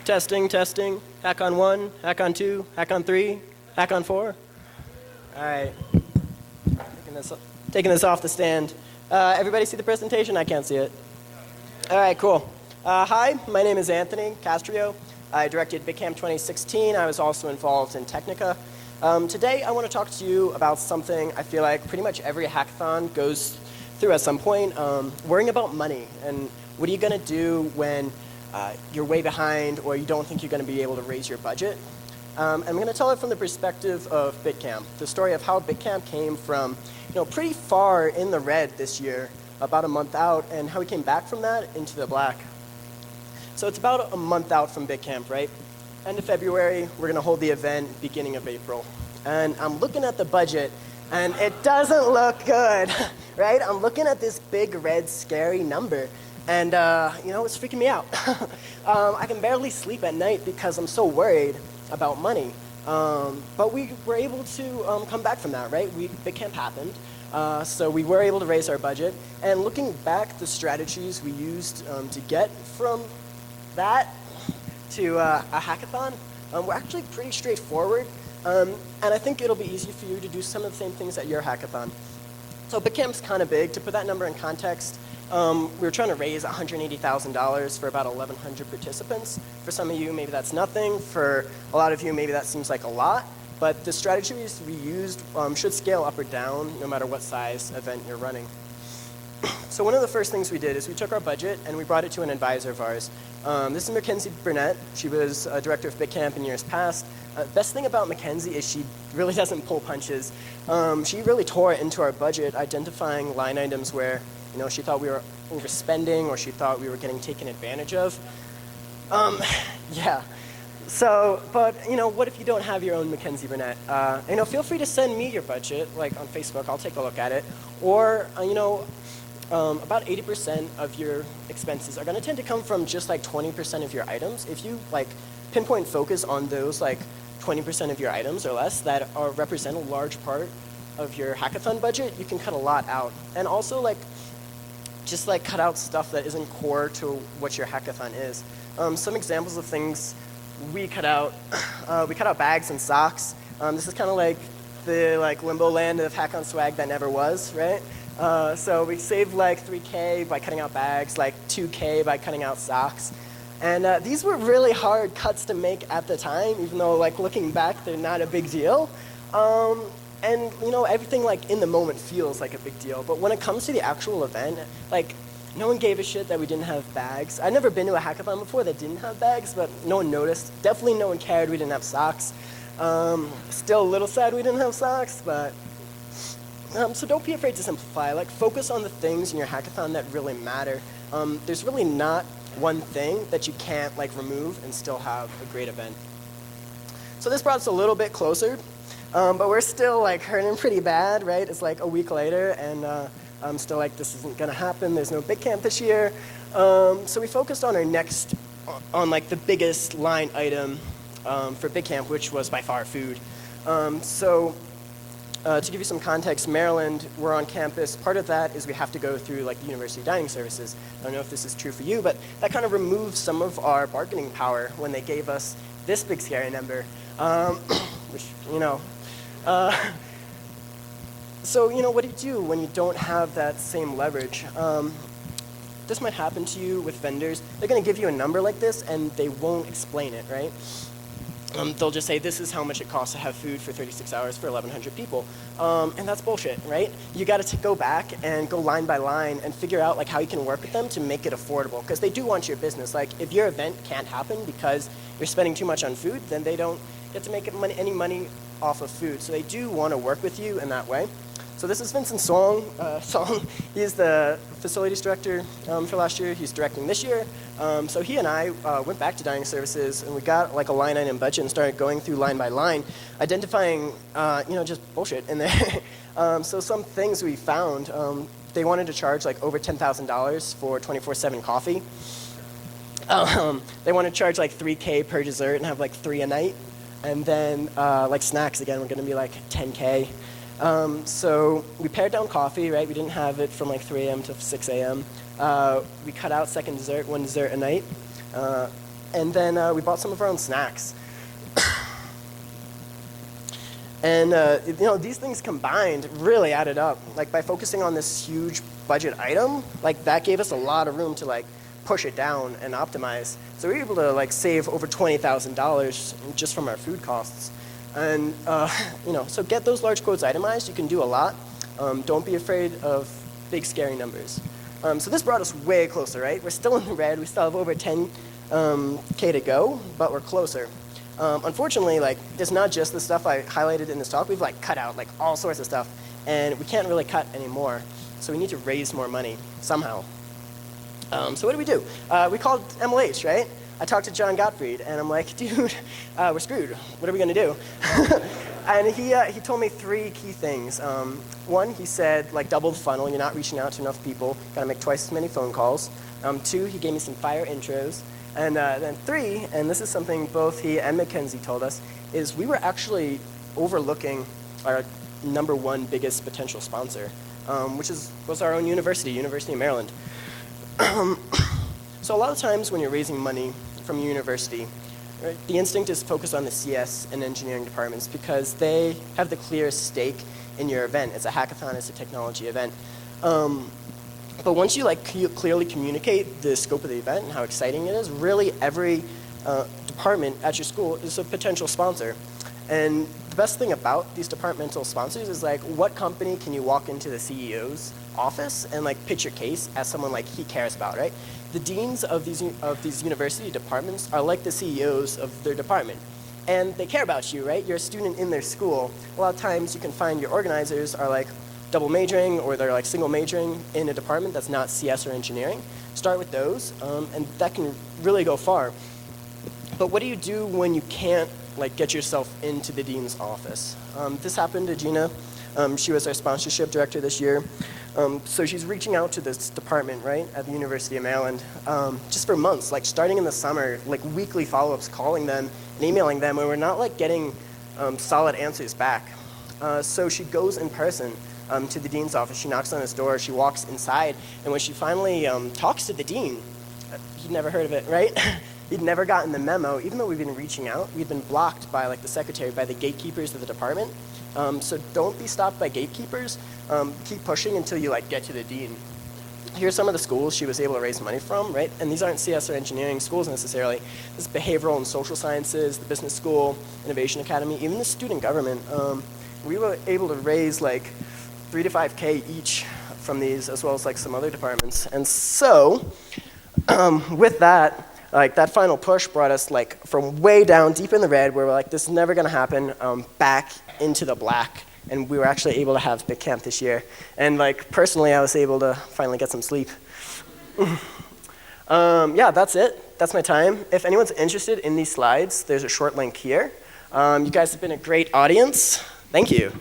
Testing, testing. Hackon 1, Hackon 2, Hackon 3, Hackon 4. All right. Taking this off the stand. Everybody see the presentation? I can't see it. All right, cool. Hi, my name is Anthony Castrio. I directed bitcamp 2016. I was also involved in Technica. Today, I want to talk to you about something I feel like pretty much every hackathon goes through at some point, worrying about money. And what are you going to do when you're way behind or you don't think you're going to be able to raise your budget? I'm going to tell it from the perspective of bitcamp, the story of how bitcamp came from pretty far in the red this year, about a month out, and how we came back from that into the black. So it's about a month out from bitcamp, right? End of February, we're going to hold the event beginning of April. And I'm looking at the budget, and it doesn't look good, right? I'm looking at this big red scary number. And it's freaking me out. I can barely sleep at night because I'm so worried about money. But we were able to come back from that, right? bitcamp happened. So we were able to raise our budget. And looking back, the strategies we used to get from that to a hackathon were actually pretty straightforward. And I think it'll be easy for you to do some of the same things at your hackathon. So bitcamp's kind of big. To put that number in context, we were trying to raise $180,000 for about 1,100 participants. For some of you, maybe that's nothing. For a lot of you, maybe that seems like a lot. But the strategies we used should scale up or down no matter what size event you're running. So one of the first things we did is we took our budget and we brought it to an advisor of ours. This is Mackenzie Burnett. She was a director of bitcamp in years past. Best thing about Mackenzie is she really doesn't pull punches. She really tore into our budget, identifying line items where she thought we were overspending or she thought we were getting taken advantage of. Yeah. So, but what if you don't have your own Mackenzie Burnett? Feel free to send me your budget, like on Facebook. I'll take a look at it. Or about 80% of your expenses are going to tend to come from just like 20% of your items. If you pinpoint focus on those 20% of your items or less that represent a large part of your hackathon budget, you can cut a lot out. And also just cut out stuff that isn't core to what your hackathon is. Some examples of things we cut out. We cut out bags and socks. This is kind of like the limbo land of Hackcon swag that never was, right? So we saved $3K by cutting out bags, $2K by cutting out socks. And these were really hard cuts to make at the time, even though looking back, they're not a big deal. And everything in the moment feels like a big deal. But when it comes to the actual event, no one gave a shit that we didn't have bags. I'd never been to a hackathon before that didn't have bags, but no one noticed. Definitely no one cared we didn't have socks. Still a little sad we didn't have socks, but so don't be afraid to simplify. Focus on the things in your hackathon that really matter. There's really not one thing that you can't remove and still have a great event. So this brought us a little bit closer, but we're still hurting pretty bad, right? It's a week later, and I'm still this isn't gonna happen. There's no bitcamp this year. So we focused on our next, on the biggest line item for bitcamp, which was by far food. To give you some context, Maryland, we're on campus. Part of that is we have to go through university dining services. I don't know if this is true for you, but that kind of removed some of our bargaining power when they gave us this big scary number, which, so, what do you do when you don't have that same leverage? This might happen to you with vendors. They're going to give you a number like this, and they won't explain it, right? They'll just say, this is how much it costs to have food for 36 hours for 1,100 people. And that's bullshit, right? You got to go back and go line by line and figure out how you can work with them to make it affordable. Because they do want your business. If your event can't happen because you're spending too much on food, then they don't get to make any money off of food. So they do want to work with you in that way. So this is Vincent Song. He's the facilities director for last year. He's directing this year. So he and I went back to dining services, and we got a line item budget and started going through line by line, identifying just bullshit in there. So some things we found, they wanted to charge over $10,000 for 24/7 coffee. They want to charge $3K per dessert and have 3 a night. And then snacks again, we're going to be $10K. So we pared down coffee, right? We didn't have it from like 3 a.m. to 6 a.m. We cut out second dessert, one dessert a night. And then we bought some of our own snacks. And these things combined really added up. Like by focusing on this huge budget item, like that gave us a lot of room to like push it down and optimize. So we were able to like save over $20,000 just from our food costs. And so get those large quotes itemized. You can do a lot. Don't be afraid of big scary numbers. So this brought us way closer, right? We're still in the red. We still have over 10K to go, but we're closer. Unfortunately, like it's not just the stuff I highlighted in this talk. We've like cut out like all sorts of stuff, and we can't really cut anymore. So we need to raise more money somehow. So what do? We called MLH, right? I talked to John Gottfried, and I'm like, dude, we're screwed. What are we gonna do? And he told me 3 key things. One, he said like double the funnel. You're not reaching out to enough people. Gotta make twice as many phone calls. 2, he gave me some fire intros. And then 3, and this is something both he and Mackenzie told us, is we were actually overlooking our #1 biggest potential sponsor, which was our own university, University of Maryland. So a lot of times when you're raising money from a university, right, the instinct is to focus on the CS and engineering departments because they have the clearest stake in your event. It's a hackathon, it's a technology event. But once you like clearly communicate the scope of the event and how exciting it is, really every department at your school is a potential sponsor. And the best thing about these departmental sponsors is like, what company can you walk into the CEO's office and like pitch your case as someone like he cares about, right? The deans of these university departments are like the CEOs of their department. And they care about you, right? You're a student in their school. A lot of times you can find your organizers are like double majoring or they're like single majoring in a department that's not CS or engineering. Start with those, and that can really go far. But what do you do when you can't like get yourself into the dean's office? This happened to Gina. She was our sponsorship director this year. So she's reaching out to this department, right, at the University of Maryland, just for months, like starting in the summer, like weekly follow-ups, calling them and emailing them, and we're not like getting solid answers back. So she goes in person to the dean's office. She knocks on his door. She walks inside, and when she finally talks to the dean, he'd never heard of it, right? He'd never gotten the memo. Even though we've been reaching out, we've been blocked by like the secretary, by the gatekeepers of the department. So don't be stopped by gatekeepers. Keep pushing until you like get to the dean. Here's some of the schools she was able to raise money from, right? And these aren't CS or engineering schools necessarily. This is behavioral and social sciences, the business school, innovation academy, even the student government. We were able to raise like 3 to 5K each from these, as well as like some other departments. And so with that, like that final push brought us like from way down deep in the red where we're like, this is never gonna happen, back into the black. And we were actually able to have bitcamp this year. And like personally, I was able to finally get some sleep. Yeah, that's it. That's my time. If anyone's interested in these slides, there's a short link here. You guys have been a great audience. Thank you.